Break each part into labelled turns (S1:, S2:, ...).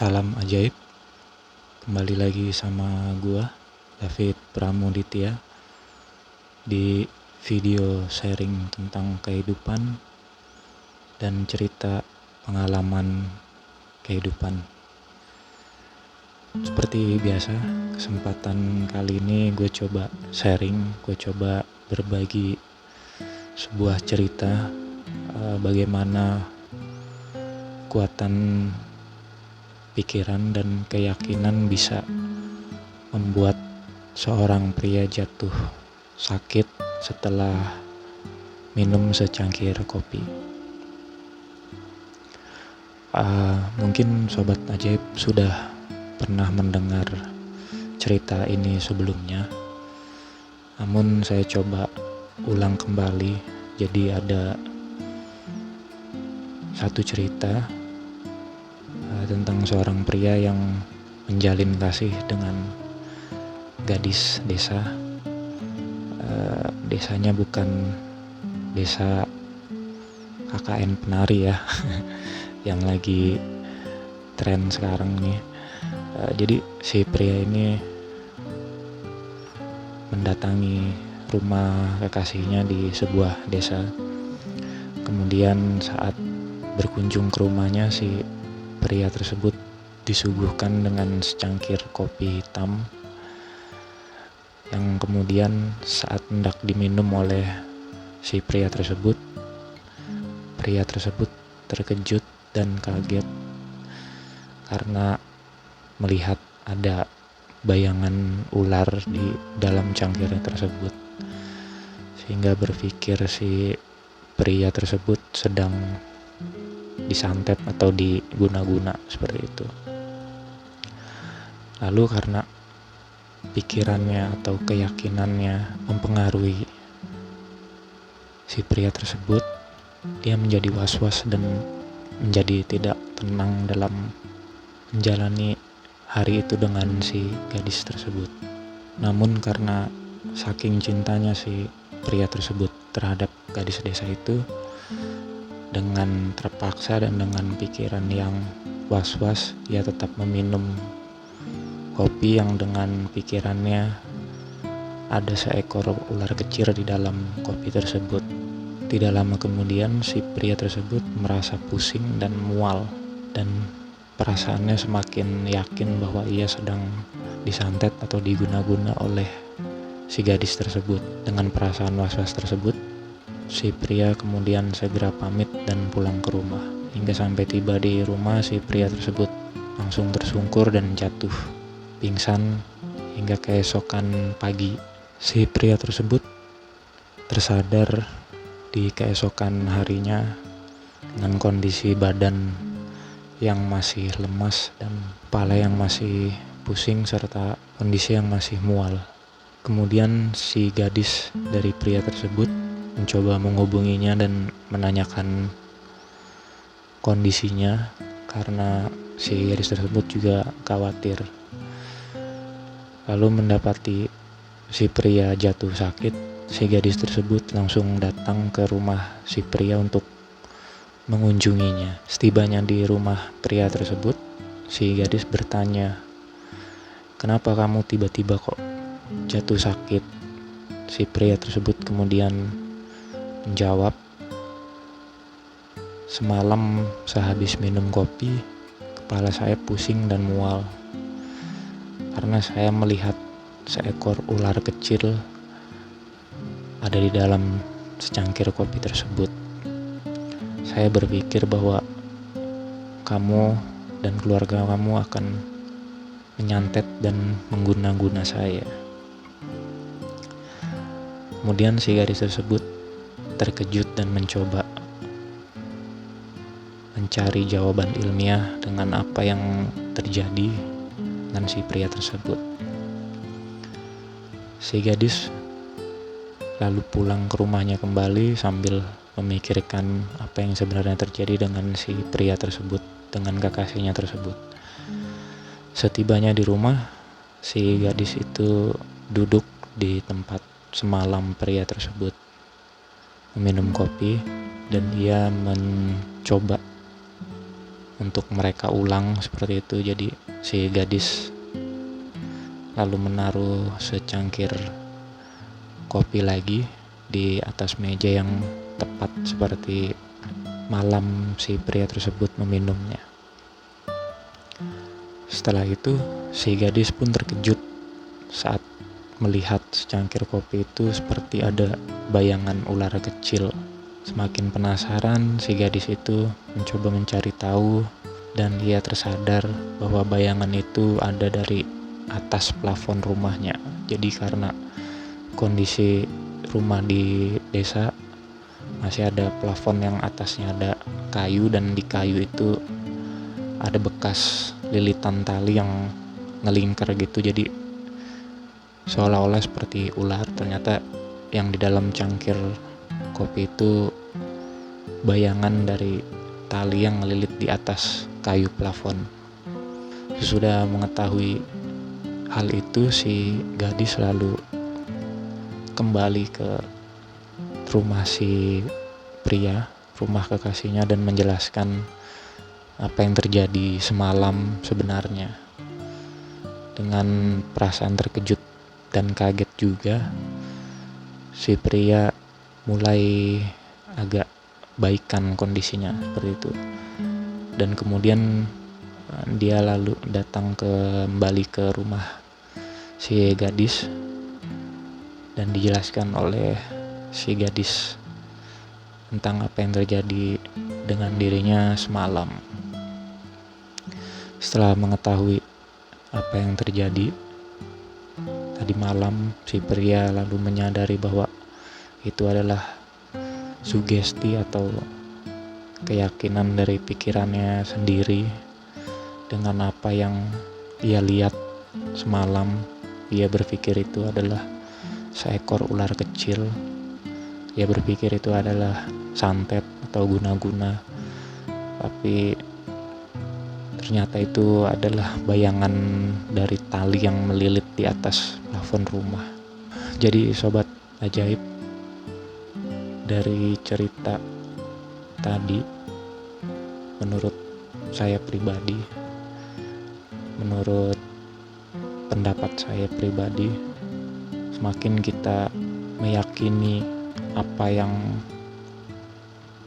S1: Salam ajaib, kembali lagi sama gua, David Pramuditya, di video sharing tentang kehidupan dan cerita pengalaman kehidupan. Seperti biasa, kesempatan kali ini gue coba sharing, gue coba berbagi sebuah cerita bagaimana kekuatan pikiran dan keyakinan bisa membuat seorang pria jatuh sakit setelah minum secangkir kopi. Mungkin Sobat Ajaib sudah pernah mendengar cerita ini sebelumnya, namun saya coba ulang kembali. Jadi ada satu cerita tentang seorang pria yang menjalin kasih dengan gadis desa. Desanya bukan desa KKN penari ya yang lagi tren sekarang nih. Jadi si pria ini mendatangi rumah kekasihnya di sebuah desa. Kemudian saat berkunjung ke rumahnya, si pria tersebut disuguhkan dengan secangkir kopi hitam yang kemudian saat hendak diminum oleh si pria tersebut terkejut dan kaget karena melihat ada bayangan ular di dalam cangkirnya tersebut, sehingga berpikir si pria tersebut sedang disantet atau diguna-guna seperti itu. Lalu karena pikirannya atau keyakinannya mempengaruhi si pria tersebut, dia menjadi was-was dan menjadi tidak tenang dalam menjalani hari itu dengan si gadis tersebut. Namun karena saking cintanya si pria tersebut terhadap gadis desa itu, dengan terpaksa dan dengan pikiran yang was-was, ia tetap meminum kopi yang dengan pikirannya ada seekor ular kecil di dalam kopi tersebut. Tidak lama kemudian si pria tersebut merasa pusing dan mual, dan perasaannya semakin yakin bahwa ia sedang disantet atau diguna-guna oleh si gadis tersebut. Dengan perasaan was-was tersebut, si pria kemudian segera pamit dan pulang ke rumah. Hingga sampai tiba di rumah, si pria tersebut langsung tersungkur dan jatuh pingsan hingga keesokan pagi. Si pria tersebut tersadar di keesokan harinya dengan kondisi badan yang masih lemas dan kepala yang masih pusing serta kondisi yang masih mual. Kemudian si gadis dari pria tersebut mencoba menghubunginya dan menanyakan kondisinya karena si gadis tersebut juga khawatir. Lalu mendapati si pria jatuh sakit, si gadis tersebut langsung datang ke rumah si pria untuk mengunjunginya. Setibanya di rumah pria tersebut, si gadis bertanya, "Kenapa kamu tiba-tiba kok jatuh sakit?" Si pria tersebut kemudian menjawab, "Semalam sehabis minum kopi, kepala saya pusing dan mual karena saya melihat seekor ular kecil ada di dalam secangkir kopi tersebut. Saya berpikir bahwa kamu dan keluarga kamu akan menyantet dan mengguna-guna saya." Kemudian si gadis tersebut terkejut dan mencoba mencari jawaban ilmiah dengan apa yang terjadi dengan si pria tersebut. Si gadis lalu pulang ke rumahnya kembali sambil memikirkan apa yang sebenarnya terjadi dengan si pria tersebut, dengan kekasihnya tersebut. Setibanya di rumah, si gadis itu duduk di tempat semalam pria tersebut meminum kopi, dan ia mencoba untuk mereka ulang seperti itu. Jadi si gadis lalu menaruh secangkir kopi lagi di atas meja yang tepat seperti malam si pria tersebut meminumnya. Setelah itu si gadis pun terkejut saat melihat secangkir kopi itu seperti ada bayangan ular kecil. Semakin penasaran, si gadis itu mencoba mencari tahu dan ia tersadar bahwa bayangan itu ada dari atas plafon rumahnya. Jadi karena kondisi rumah di desa masih ada plafon yang atasnya ada kayu, dan di kayu itu ada bekas lilitan tali yang ngelingkar gitu. Jadi seolah-olah seperti ular. Ternyata yang di dalam cangkir kopi itu bayangan dari tali yang ngelilit di atas kayu plafon. Sesudah mengetahui hal itu, si gadis lalu kembali ke rumah si pria, rumah kekasihnya, dan menjelaskan apa yang terjadi semalam sebenarnya. Dengan perasaan terkejut dan kaget juga, si pria mulai agak baikan kondisinya seperti itu. Dan kemudian dia lalu datang kembali ke rumah si gadis dan dijelaskan oleh si gadis tentang apa yang terjadi dengan dirinya semalam. Setelah mengetahui apa yang terjadi tadi malam, si pria lalu menyadari bahwa itu adalah sugesti atau keyakinan dari pikirannya sendiri. Dengan apa yang ia lihat semalam, ia berpikir itu adalah seekor ular kecil. Ia berpikir itu adalah santet atau guna-guna, tapi ternyata itu adalah bayangan dari tali yang melilit di atas plafon rumah. Jadi sobat ajaib, dari cerita tadi, menurut saya pribadi, menurut pendapat saya pribadi, semakin kita meyakini apa yang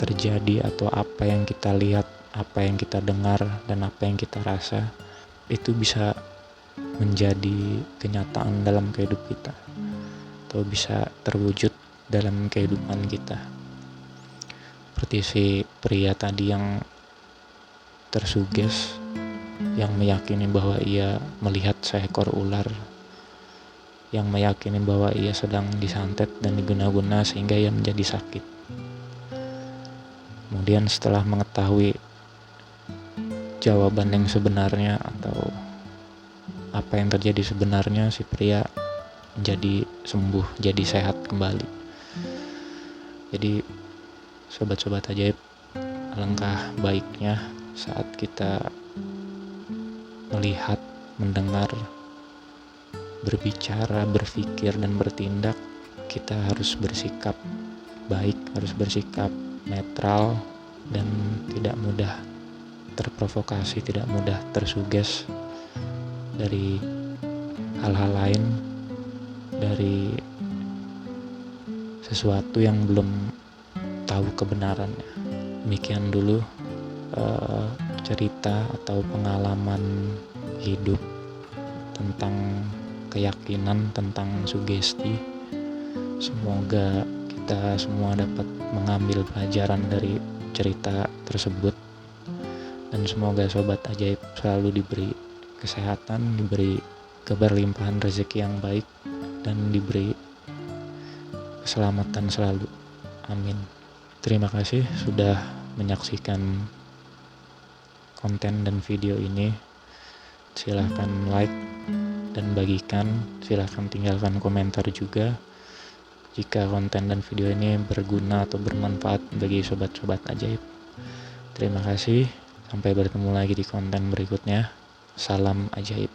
S1: terjadi atau apa yang kita lihat, apa yang kita dengar, dan apa yang kita rasa, itu bisa menjadi kenyataan dalam kehidupan kita atau bisa terwujud dalam kehidupan kita. Seperti si pria tadi yang tersuges, yang meyakini bahwa ia melihat seekor ular, yang meyakini bahwa ia sedang disantet dan diguna-guna sehingga ia menjadi sakit. Kemudian setelah mengetahui jawaban yang sebenarnya atau apa yang terjadi sebenarnya, si pria menjadi sembuh, jadi sehat kembali. Jadi sobat-sobat ajaib, alangkah baiknya saat kita melihat, mendengar, berbicara, berpikir, dan bertindak, kita harus bersikap baik, harus bersikap netral, dan tidak mudah terprovokasi, tidak mudah tersuges dari hal-hal lain, dari sesuatu yang belum tahu kebenarannya. Demikian dulu cerita atau pengalaman hidup tentang keyakinan, tentang sugesti. Semoga kita semua dapat mengambil pelajaran dari cerita tersebut, dan semoga sobat ajaib selalu diberi kesehatan, diberi keberlimpahan rezeki yang baik, dan diberi keselamatan selalu. Amin. Terima kasih sudah menyaksikan konten dan video ini. Silahkan like dan bagikan, silahkan tinggalkan komentar juga jika konten dan video ini berguna atau bermanfaat bagi sobat-sobat ajaib. Terima kasih, sampai bertemu lagi di konten berikutnya. Salam ajaib.